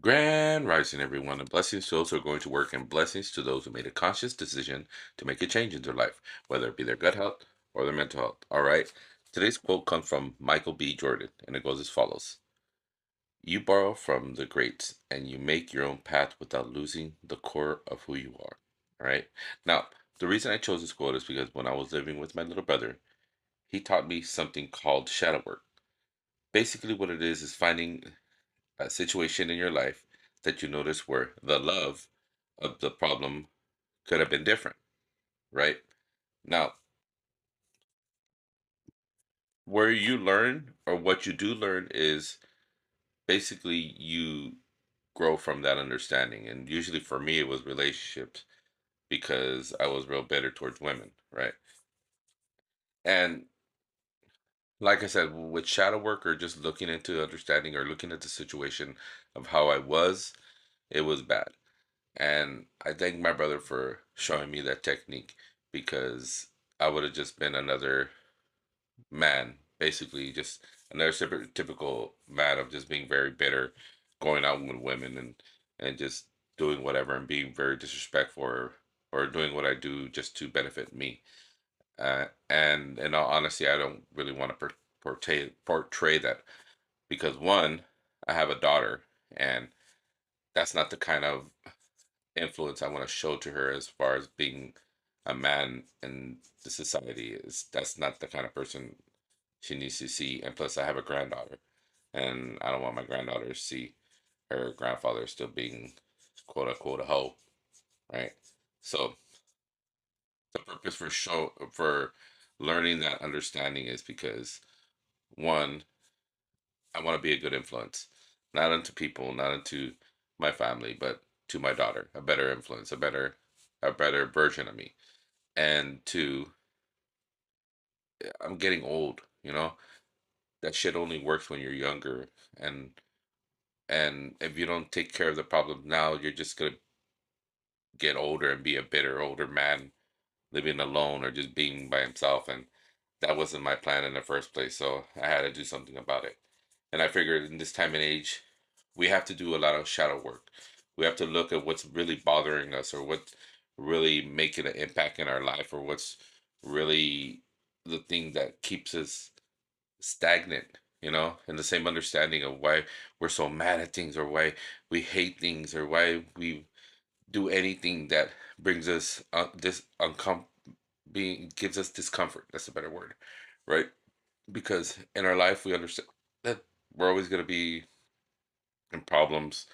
Grand rising, everyone, and blessings to those who are going to work, and blessings to those who made a conscious decision to make a change in their life, whether it be their gut health or their mental health. All right. Today's quote comes from Michael B. Jordan, and it goes as follows: You borrow from the greats, and you make your own path without losing the core of who you are. All right. Now, the reason I chose this quote is because when I was living with my little brother, he taught me something called shadow work. Basically, what it is finding a situation in your life that you notice where the love of the problem could have been different, right? Now, where you learn or what you do learn is basically you grow from that understanding. And usually for me, it was relationships because I was real bitter towards women, right? And like I said, with shadow work or just looking into understanding or looking at the situation of how I was, it was bad. And I thank my brother for showing me that technique because I would have just been another man, basically just another typical man of just being very bitter, going out with women and just doing whatever and being very disrespectful or doing what I do just to benefit me. And in all honesty, I don't really want to portray that because one, I have a daughter, and that's not the kind of influence I want to show to her as far as being a man in the society. Is That's not the kind of person she needs to see. And plus, I have a granddaughter, and I don't want my granddaughter to see her grandfather still being quote unquote a hoe, right? So the purpose for learning that understanding is because one, I want to be a good influence, not unto people, not unto my family, but to my daughter, a better influence, a better version of me. And two, I'm getting old, that shit only works when you're younger, and if you don't take care of the problem now, you're just gonna get older and be a bitter older man living alone or just being by himself. And that wasn't my plan in the first place, so I had to do something about it. And I figured in this time and age, we have to do a lot of shadow work. We have to look at what's really bothering us or what's really making an impact in our life or what's really the thing that keeps us stagnant, and the same understanding of why we're so mad at things or why we hate things or why we do anything that brings us this being gives us discomfort. That's a better word, right? Because in our life we understand that we're always going to be in problems.